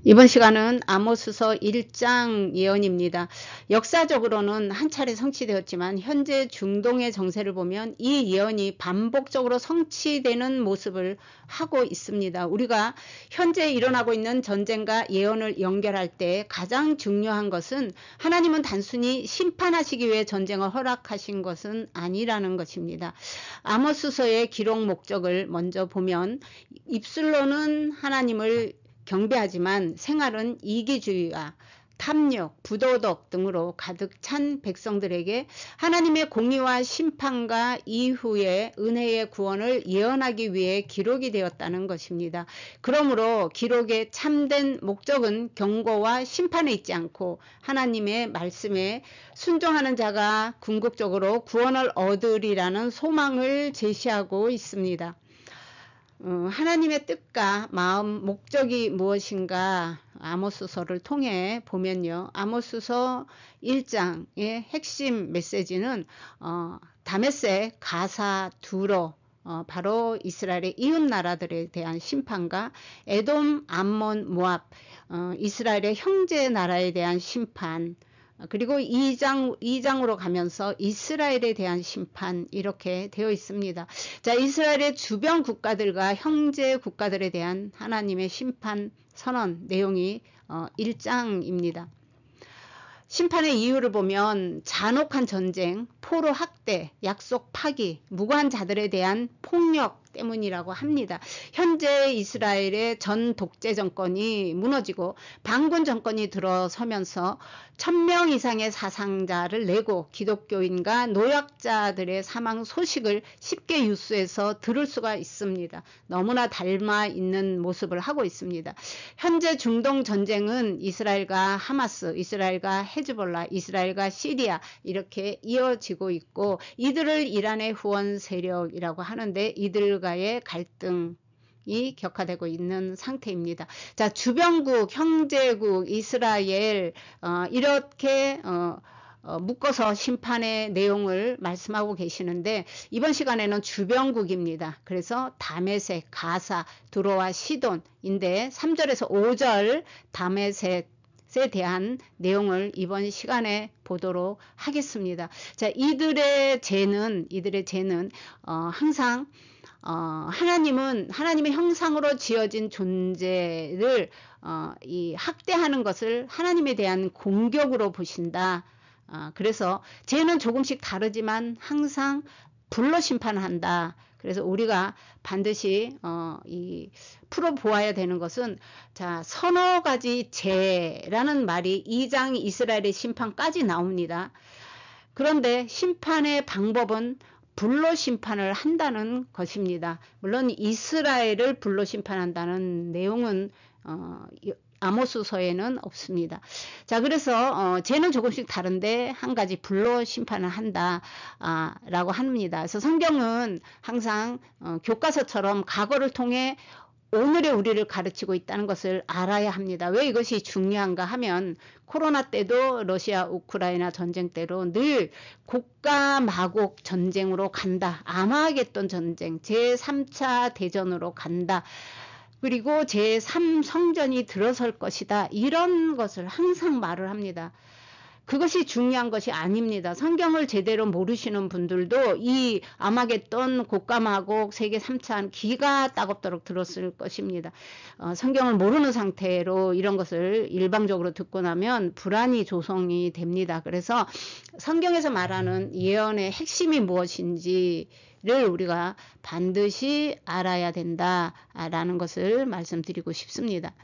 이번 시간은 아모스서 1장 예언입니다. 역사적으로는 한 차례 성취되었지만 현재 중동의 정세를 보면 이 예언이 반복적으로 성취되는 모습을 하고 있습니다. 우리가 현재 일어나고 있는 전쟁과 예언을 연결할 때 가장 중요한 것은 하나님은 단순히 심판하시기 위해 전쟁을 허락하신 것은 아니라는 것입니다. 아모스서의 기록 목적을 먼저 보면 입술로는 하나님을 경배하지만 생활은 이기주의와 탐욕, 부도덕 등으로 가득 찬 백성들에게 하나님의 공의와 심판과 이후의 은혜의 구원을 예언하기 위해 기록이 되었다는 것입니다. 그러므로 기록의 참된 목적은 경고와 심판에 있지 않고 하나님의 말씀에 순종하는 자가 궁극적으로 구원을 얻으리라는 소망을 제시하고 있습니다. 하나님의 뜻과 마음, 목적이 무엇인가 아모스서를 통해 보면요. 아모스서 1장의 핵심 메시지는 다메섹, 가사, 두로 바로 이스라엘의 이웃 나라들에 대한 심판과 에돔, 암몬, 모압 이스라엘의 형제 나라에 대한 심판, 그리고 2장으로 가면서 이스라엘에 대한 심판 이렇게 되어 있습니다. 자, 이스라엘의 주변 국가들과 형제 국가들에 대한 하나님의 심판 선언 내용이 1장입니다. 심판의 이유를 보면 잔혹한 전쟁, 포로 학대, 약속 파기, 무고한 자들에 대한 폭력 때문이라고 합니다. 현재 이스라엘의 전 독재 정권이 무너지고 반군 정권이 들어서면서 1000명 이상의 사상자를 내고 기독교인과 노약자들의 사망 소식을 쉽게 뉴스에서 들을 수가 있습니다. 너무나 닮아 있는 모습을 하고 있습니다. 현재 중동 전쟁은 이스라엘과 하마스, 이스라엘과 헤즈볼라, 이스라엘과 시리아 이렇게 이어지고 있고 이들을 이란의 후원 세력이라고 하는데 이들과의 갈등이 격화되고 있는 상태입니다. 자, 주변국, 형제국, 이스라엘 이렇게 묶어서 심판의 내용을 말씀하고 계시는데 이번 시간에는 주변국입니다. 그래서 다메섹, 가사, 두로와 시돈인데 3절에서 5절 다메섹에 대한 내용을 이번 시간에 보도록 하겠습니다. 자, 이들의 죄는 항상 하나님의 형상으로 지어진 존재를 이 학대하는 것을 하나님에 대한 공격으로 보신다. 그래서 죄는 조금씩 다르지만 항상 불로 심판한다. 그래서 우리가 반드시 이 풀어보아야 되는 것은 자, 서너 가지 죄라는 말이 2장 이스라엘의 심판까지 나옵니다. 그런데 심판의 방법은 불로 심판을 한다는 것입니다. 물론 이스라엘을 불로 심판한다는 내용은 아모스서에는 없습니다. 자, 그래서 죄는 조금씩 다른데 한 가지 불로 심판을 한다 라고 합니다. 그래서 성경은 항상 교과서처럼 과거를 통해 오늘의 우리를 가르치고 있다는 것을 알아야 합니다. 왜 이것이 중요한가 하면 코로나 때도 러시아 우크라이나 전쟁 때로 늘 곡과 마곡 전쟁으로 간다. 아마겟돈 전쟁 제3차 대전으로 간다. 그리고 제3성전이 들어설 것이다. 이런 것을 항상 말을 합니다. 그것이 중요한 것이 아닙니다. 성경을 제대로 모르시는 분들도 이 아마겟돈, 곡과마곡, 세계 3차는 기가 따갑도록 들었을 것입니다. 성경을 모르는 상태로 이런 것을 일방적으로 듣고 나면 불안이 조성이 됩니다. 그래서 성경에서 말하는 예언의 핵심이 무엇인지 를 우리가 반드시 알아야 된다라는 것을 말씀드리고 싶습니다.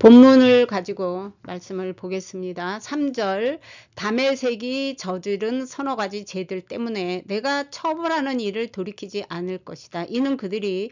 본문을 가지고 말씀을 보겠습니다. 3절 다메섹이 저지른 서너 가지 죄들 때문에 내가 처벌하는 일을 돌이키지 않을 것이다. 이는 그들이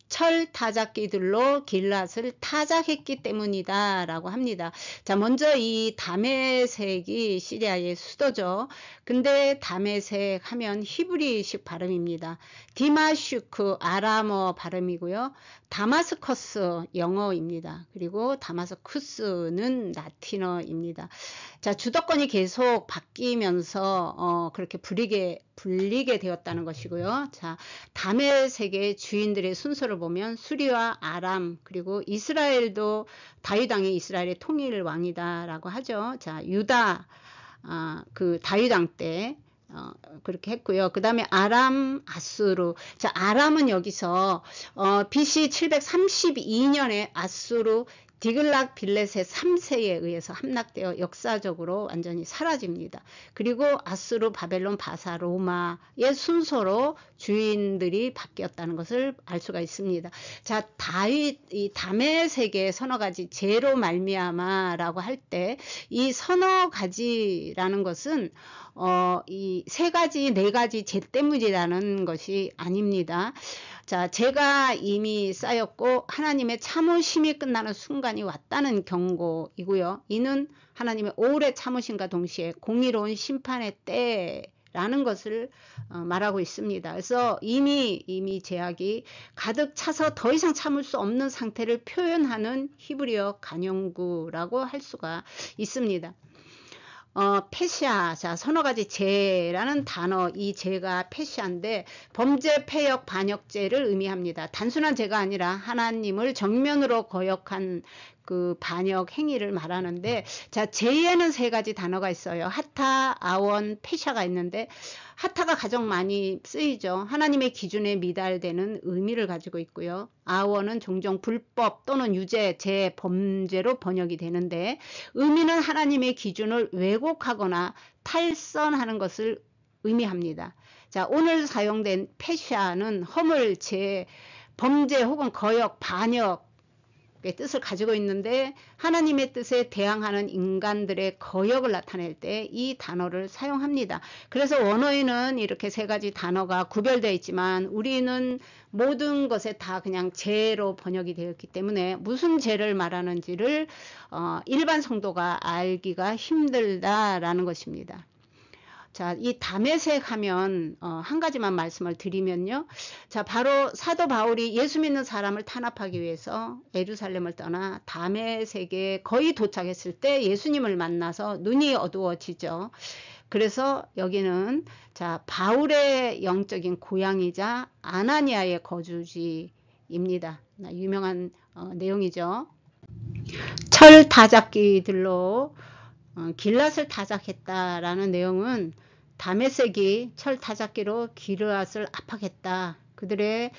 철 타작기들로 길랏을 타작했기 때문이다 라고 합니다. 자, 먼저 이 다메섹이 시리아의 수도죠. 근데 다메섹 하면 히브리식 발음입니다. 디마슈크 아람어 발음이고요. 다마스커스 영어입니다. 그리고 다마스쿠스는 라틴어입니다. 자, 주도권이 계속 바뀌면서 그렇게 불리게 되었다는 것이고요. 자, 다메섹의 주인들의 순서를 보면 수리와 아람 그리고 이스라엘도 다윗 왕이 이스라엘의 통일 왕이다라고 하죠. 자, 유다 그 다윗 왕 때 그렇게 했고요. 그 다음에 아람, 아수르. 자, 아람은 여기서 BC 732년에 아수르 디글락 빌렛의 3세에 의해서 함락되어 역사적으로 완전히 사라집니다. 그리고 아수르, 바벨론, 바사, 로마의 순서로 주인들이 바뀌었다는 것을 알 수가 있습니다. 자, 다윗, 이 다메섹의 서너 가지 죄로 말미암아라고 할 때 이 서너 가지라는 것은 이 세 가지, 네 가지 죄 때문이라는 것이 아닙니다. 자, 죄가 이미 쌓였고 하나님의 참으심이 끝나는 순간이 왔다는 경고이고요. 이는 하나님의 오래 참으심과 동시에 공의로운 심판의 때라는 것을 말하고 있습니다. 그래서 이미 죄악이 가득 차서 더 이상 참을 수 없는 상태를 표현하는 히브리어 간용구라고 할 수가 있습니다. 페시아, 자, 서너 가지 죄라는 단어, 이 죄가 페시아인데 범죄, 패역, 반역죄를 의미합니다. 단순한 죄가 아니라 하나님을 정면으로 거역한 그 반역 행위를 말하는데, 자, 죄에는 세 가지 단어가 있어요. 하타, 아원, 페샤가 있는데 하타가 가장 많이 쓰이죠. 하나님의 기준에 미달되는 의미를 가지고 있고요. 아원은 종종 불법 또는 유죄, 제 범죄로 번역이 되는데 의미는 하나님의 기준을 왜곡하거나 탈선하는 것을 의미합니다. 자, 오늘 사용된 페샤는 허물, 제, 범죄 혹은 거역, 반역 뜻을 가지고 있는데 하나님의 뜻에 대항하는 인간들의 거역을 나타낼 때 이 단어를 사용합니다. 그래서 원어에는 이렇게 세 가지 단어가 구별되어 있지만 우리는 모든 것에 다 그냥 죄로 번역이 되었기 때문에 무슨 죄를 말하는지를 일반 성도가 알기가 힘들다라는 것입니다. 자, 이 다메섹 하면 한 가지만 말씀을 드리면요. 자, 바로 사도 바울이 예수 믿는 사람을 탄압하기 위해서 예루살렘을 떠나 다메섹에 거의 도착했을 때 예수님을 만나서 눈이 어두워지죠. 그래서 여기는 자, 바울의 영적인 고향이자 아나니아의 거주지입니다. 유명한 내용이죠. 철 타작기들로 길앗을 타작했다라는 내용은 다메섹이 철 타작기로 길앗을 압박했다. 그들의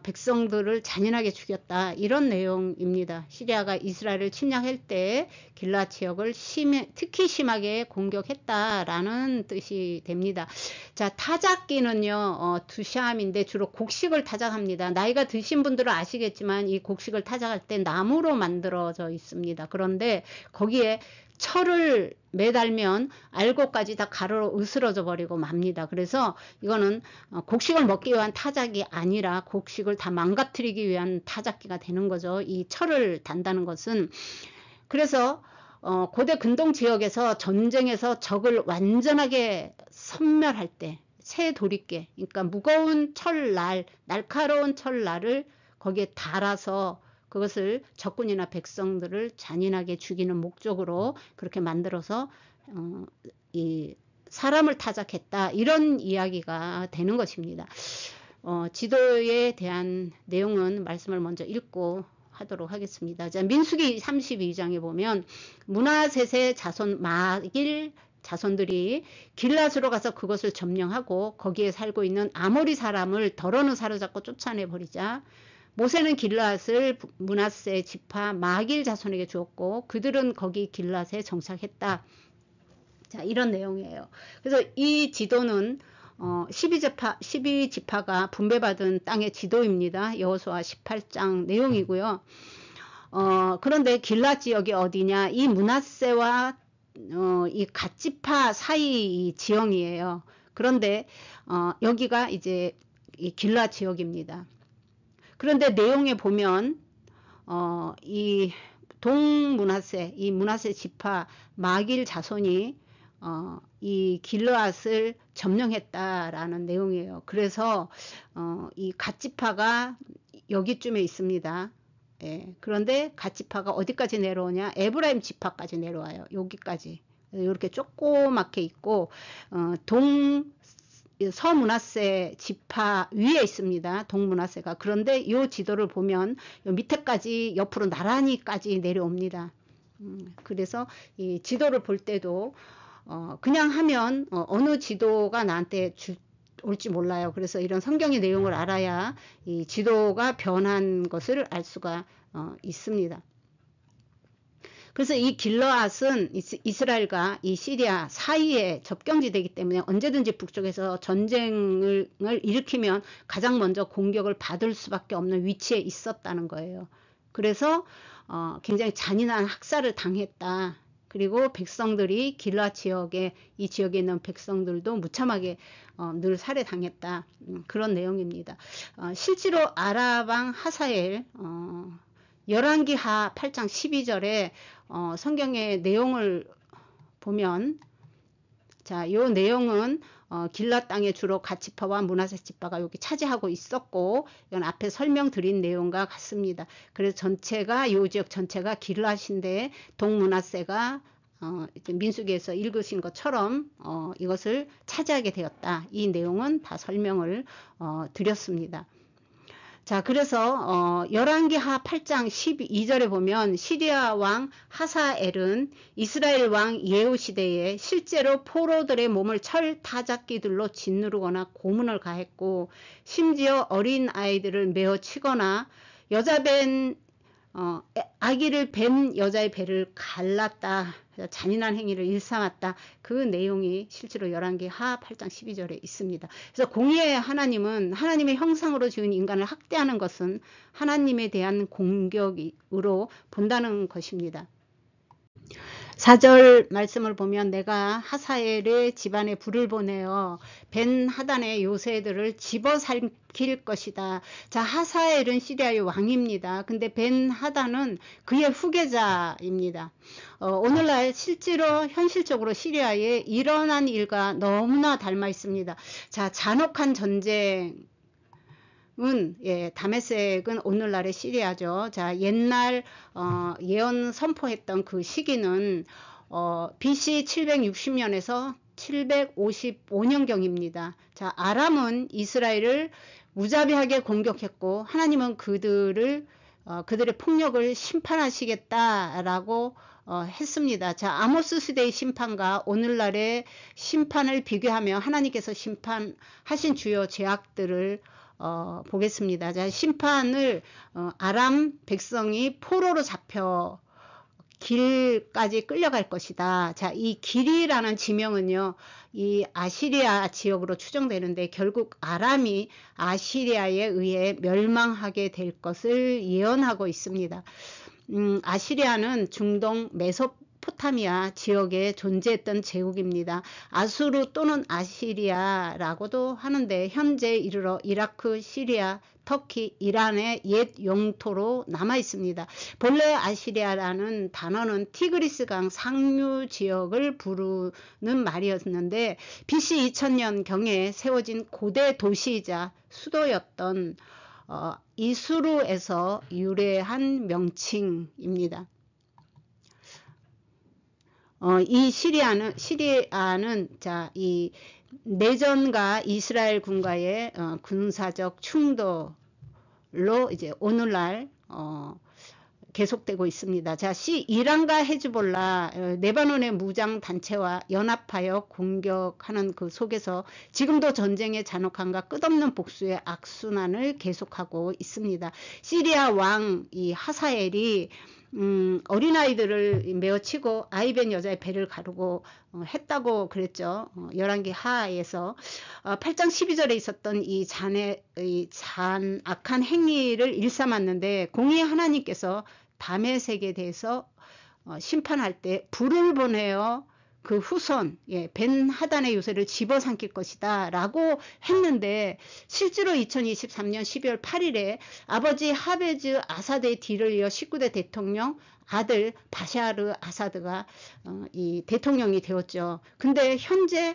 백성들을 잔인하게 죽였다. 이런 내용입니다. 시리아가 이스라엘을 침략할 때 길앗 지역을 특히 심하게 공격했다라는 뜻이 됩니다. 자, 타작기는요, 두샴인데 주로 곡식을 타작합니다. 나이가 드신 분들은 아시겠지만 이 곡식을 타작할 때 나무로 만들어져 있습니다. 그런데 거기에 철을 매달면 알곡까지 다 가로로 으스러져 버리고 맙니다. 그래서 이거는 곡식을 먹기 위한 타작이 아니라 곡식을 다 망가뜨리기 위한 타작기가 되는 거죠. 이 철을 단다는 것은. 그래서 고대 근동 지역에서 전쟁에서 적을 완전하게 섬멸할 때 새 도리깨, 그러니까 무거운 철날, 날카로운 철날을 거기에 달아서 그것을 적군이나 백성들을 잔인하게 죽이는 목적으로 그렇게 만들어서 이 사람을 타작했다, 이런 이야기가 되는 것입니다. 지도에 대한 내용은 말씀을 먼저 읽고 하도록 하겠습니다. 자, 민수기 32장에 보면 므낫셋의 자손 마길 자손들이 길앗으로 가서 그것을 점령하고 거기에 살고 있는 아모리 사람을 더러는 사로잡고 쫓아내 버리자 모세는 길앗을 므낫세 지파 마길 자손에게 주었고 그들은 거기 길앗에 정착했다. 자, 이런 내용이에요. 그래서 이 지도는 12지파가 분배받은 땅의 지도입니다. 여호수아 18장 내용이고요. 그런데 길앗 지역이 어디냐? 이 므낫세와 이 갓지파 사이 지형이에요. 그런데 여기가 이제 이 길앗 지역입니다. 그런데 내용에 보면 이 동므낫세, 이 므낫세 지파 마길 자손이 이 길앗을 점령했다라는 내용이에요. 그래서 이 갓지파가 여기쯤에 있습니다. 예, 그런데 갓지파가 어디까지 내려오냐? 에브라임 지파까지 내려와요. 여기까지. 이렇게 조그맣게 있고 서므낫세 지파 위에 있습니다. 동므낫세가. 그런데 이 지도를 보면 요 밑에까지 옆으로 나란히까지 내려옵니다. 그래서 이 지도를 볼 때도 그냥 하면 어느 지도가 나한테 올지 몰라요. 그래서 이런 성경의 내용을 알아야 이 지도가 변한 것을 알 수가 있습니다. 그래서 이 길르앗은 이스라엘과 이 시리아 사이에 접경지대이기 때문에 언제든지 북쪽에서 전쟁을 일으키면 가장 먼저 공격을 받을 수밖에 없는 위치에 있었다는 거예요. 그래서 굉장히 잔인한 학살을 당했다. 그리고 백성들이 길르앗 지역에, 이 지역에 있는 백성들도 무참하게 늘 살해당했다. 그런 내용입니다. 실제로 아랍 왕 하사엘 열왕기하 8장 12절에 성경의 내용을 보면, 자, 요 내용은 길앗 땅에 주로 갓지파와 므낫세 지파가 여기 차지하고 있었고, 이건 앞에 설명드린 내용과 같습니다. 그래서 전체가, 요 지역 전체가 길앗인데 동므낫세가 민수기에서 읽으신 것처럼 이것을 차지하게 되었다. 이 내용은 다 설명을 드렸습니다. 자, 그래서 열왕기하 8장 12절에 보면 시리아 왕 하사엘은 이스라엘 왕 예후 시대에 실제로 포로들의 몸을 철 타작기들로 짓누르거나 고문을 가했고, 심지어 어린 아이들을 메어 치거나 아기를 벤 여자의 배를 갈랐다. 잔인한 행위를 일삼았다. 그 내용이 실제로 열왕기하 8장 12절에 있습니다. 그래서 공의의 하나님은 하나님의 형상으로 지은 인간을 학대하는 것은 하나님에 대한 공격으로 본다는 것입니다. 4절 말씀을 보면 내가 하사엘의 집안에 불을 보내어 벤 하단의 요새들을 집어삼킬 것이다. 자, 하사엘은 시리아의 왕입니다. 근데 벤 하단은 그의 후계자입니다. 오늘날 실제로 현실적으로 시리아에 일어난 일과 너무나 닮아 있습니다. 자, 잔혹한 전쟁 다메섹은 오늘날의 시리아죠. 자, 옛날 예언 선포했던 그 시기는 BC 760년에서 755년경입니다. 자, 아람은 이스라엘을 무자비하게 공격했고 하나님은 그들의 폭력을 심판하시겠다라고 했습니다. 자, 아모스 시대의 심판과 오늘날의 심판을 비교하며 하나님께서 심판하신 주요 죄악들을 보겠습니다. 자, 심판을 아람 백성이 포로로 잡혀 길까지 끌려갈 것이다. 자, 이 길이라는 지명은요, 이 아시리아 지역으로 추정되는데 결국 아람이 아시리아에 의해 멸망하게 될 것을 예언하고 있습니다. 아시리아는 중동 메소포타미아 지역에 존재했던 제국입니다. 아수르 또는 아시리아라고도 하는데 현재 이르러 이라크, 시리아, 터키, 이란의 옛 영토로 남아 있습니다. 본래 아시리아라는 단어는 티그리스강 상류 지역을 부르는 말이었는데 BC 2000년 경에 세워진 고대 도시이자 수도였던 이수르에서 유래한 명칭입니다. 이 시리아는 자, 이 내전과 이스라엘 군과의 군사적 충돌로 이제 오늘날 계속되고 있습니다. 자, 이란과 헤즈볼라 레바논의 무장 단체와 연합하여 공격하는 그 속에서 지금도 전쟁의 잔혹함과 끝없는 복수의 악순환을 계속하고 있습니다. 시리아 왕 이 하사엘이 어린아이들을 메어치고 아이벤 여자의 배를 가르고 했다고 그랬죠. 열왕기하에서 8장 12절에 있었던 이 잔악한 행위를 일삼았는데 공의의 하나님께서 다메섹에 대해서 심판할 때 불을 보내어 그 후손 벤 하단의 요새를 집어삼킬 것이다 라고 했는데 실제로 2023년 12월 8일에 아버지 하베즈 아사드의 뒤를 이어 19대 대통령 아들 바샤르 아사드가 이 대통령이 되었죠. 근데 현재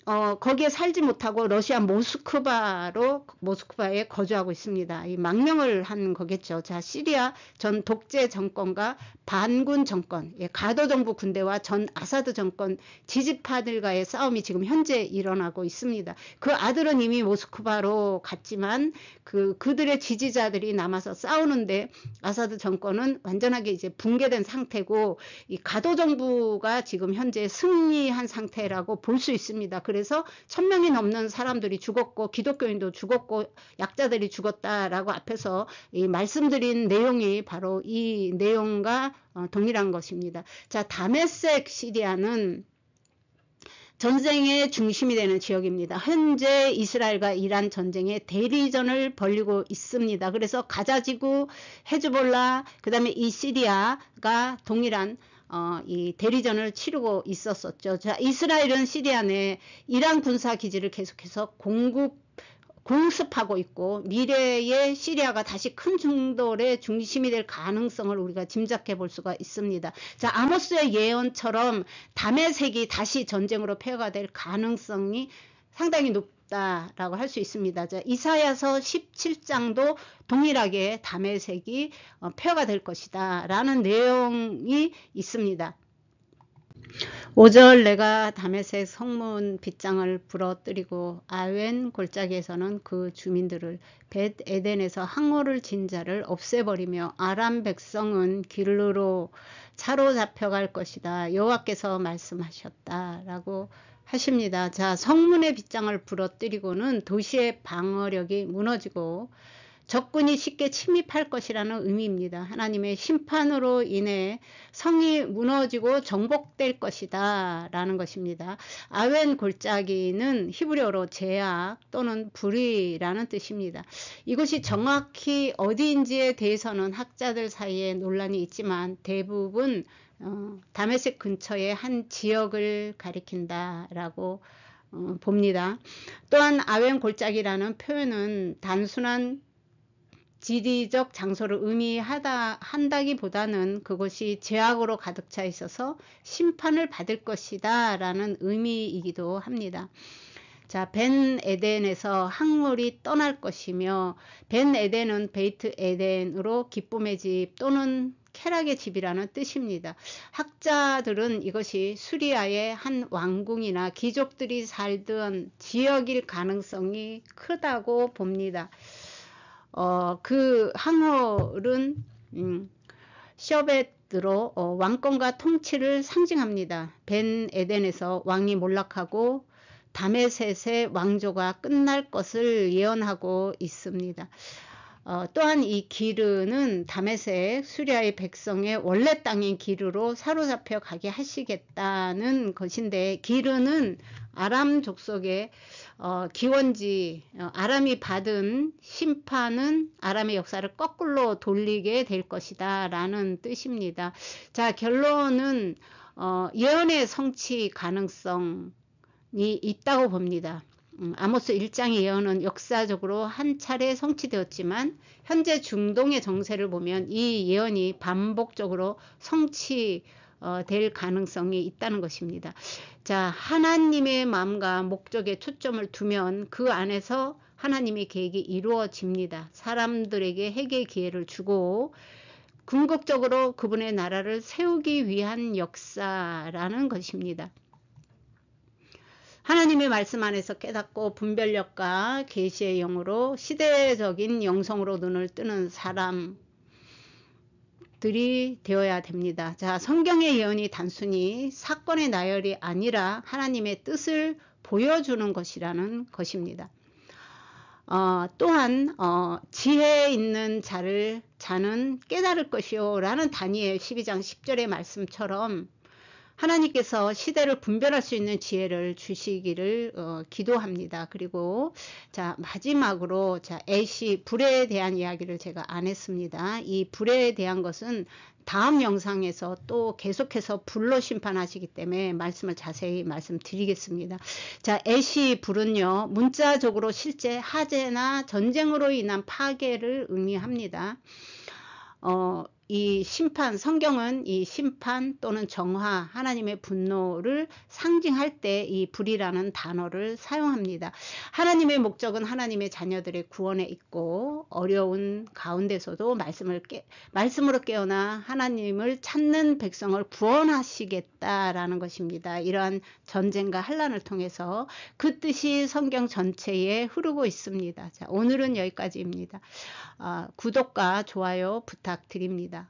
거기에 살지 못하고 러시아 모스크바에 거주하고 있습니다. 이 망명을 한 거겠죠. 자, 시리아 전 독재 정권과 반군 정권, 가도 정부 군대와 전 아사드 정권 지지파들과의 싸움이 지금 현재 일어나고 있습니다. 그 아들은 이미 모스크바로 갔지만 그들의 지지자들이 남아서 싸우는데 아사드 정권은 완전하게 이제 붕괴된 상태고, 이 가도 정부가 지금 현재 승리한 상태라고 볼 수 있습니다. 그래서 1000명이 넘는 사람들이 죽었고 기독교인도 죽었고 약자들이 죽었다라고 앞에서 말씀드린 내용이 바로 이 내용과 동일한 것입니다. 자, 다메섹 시리아는 전쟁의 중심이 되는 지역입니다. 현재 이스라엘과 이란 전쟁의 대리전을 벌이고 있습니다. 그래서 가자지구, 헤즈볼라, 그 다음에 이 시리아가 동일한 이 대리전을 치르고 있었었죠. 자, 이스라엘은 시리아 내 이란 군사 기지를 계속해서 공습하고 있고, 미래의 시리아가 다시 큰 충돌의 중심이 될 가능성을 우리가 짐작해 볼 수가 있습니다. 자, 아모스의 예언처럼 다메섹이 다시 전쟁으로 폐허가 될 가능성이 상당히 높다라고 할 수 있습니다. 자, 이사야서 17장도 동일하게 다메섹이 폐허가 될 것이다 라는 내용이 있습니다. 5절 내가 다메섹 성문 빗장을 부러뜨리고 아웬 골짜기에서는 그 주민들을 벳 에덴에서 항오를 진 자를 없애버리며 아람 백성은 길르로 차로 잡혀갈 것이다. 여호와께서 말씀하셨다라고 하십니다. 자, 성문의 빗장을 부러뜨리고는 도시의 방어력이 무너지고 적군이 쉽게 침입할 것이라는 의미입니다. 하나님의 심판으로 인해 성이 무너지고 정복될 것이다 라는 것입니다. 아웬 골짜기는 히브리어로 제약 또는 불의라는 뜻입니다. 이곳이 정확히 어디인지에 대해서는 학자들 사이에 논란이 있지만 대부분 다메섹 근처의 한 지역을 가리킨다 라고 봅니다. 또한 아웬 골짜기라는 표현은 단순한 지리적 장소를 한다기보다는 그것이 죄악으로 가득 차 있어서 심판을 받을 것이다 라는 의미이기도 합니다. 자, 벤 에덴에서 항물이 떠날 것이며, 벤 에덴은 베이트 에덴으로 기쁨의 집 또는 쾌락의 집이라는 뜻입니다. 학자들은 이것이 수리아의 한 왕궁이나 귀족들이 살던 지역일 가능성이 크다고 봅니다. 그 항월은 셔벳으로 왕권과 통치를 상징합니다. 벤 에덴에서 왕이 몰락하고 다메섹의 왕조가 끝날 것을 예언하고 있습니다. 또한 이 기르는 다메섹 수리아의 백성의 원래 땅인 기르로 사로잡혀 가게 하시겠다는 것인데, 기르는 아람 족속의 기원지, 아람이 받은 심판은 아람의 역사를 거꾸로 돌리게 될 것이다 라는 뜻입니다. 자, 결론은 예언의 성취 가능성이 있다고 봅니다. 아모스 1장의 예언은 역사적으로 한 차례 성취되었지만 현재 중동의 정세를 보면 이 예언이 반복적으로 성취될 가능성이 있다는 것입니다. 자, 하나님의 마음과 목적에 초점을 두면 그 안에서 하나님의 계획이 이루어집니다. 사람들에게 회개의 기회를 주고 궁극적으로 그분의 나라를 세우기 위한 역사라는 것입니다. 하나님의 말씀 안에서 깨닫고 분별력과 계시의 영으로 시대적인 영성으로 눈을 뜨는 사람들이 되어야 됩니다. 자, 성경의 예언이 단순히 사건의 나열이 아니라 하나님의 뜻을 보여주는 것이라는 것입니다. 또한 지혜 있는 자는 깨달을 것이요 라는 다니엘 12장 10절의 말씀처럼 하나님께서 시대를 분별할 수 있는 지혜를 주시기를 기도합니다. 그리고 자, 마지막으로 애시 불에 대한 이야기를 제가 안 했습니다. 이 불에 대한 것은 다음 영상에서 또 계속해서 불로 심판하시기 때문에 말씀을 자세히 말씀드리겠습니다. 자, 애시 불은요, 문자적으로 실제 화재나 전쟁으로 인한 파괴를 의미합니다. 이 심판, 성경은 이 심판 또는 정화, 하나님의 분노를 상징할 때 이 불이라는 단어를 사용합니다. 하나님의 목적은 하나님의 자녀들의 구원에 있고, 어려운 가운데서도 말씀으로 깨어나 하나님을 찾는 백성을 구원하시겠다라는 것입니다. 이러한 전쟁과 환난을 통해서 그 뜻이 성경 전체에 흐르고 있습니다. 자, 오늘은 여기까지입니다. 구독과 좋아요 부탁드립니다.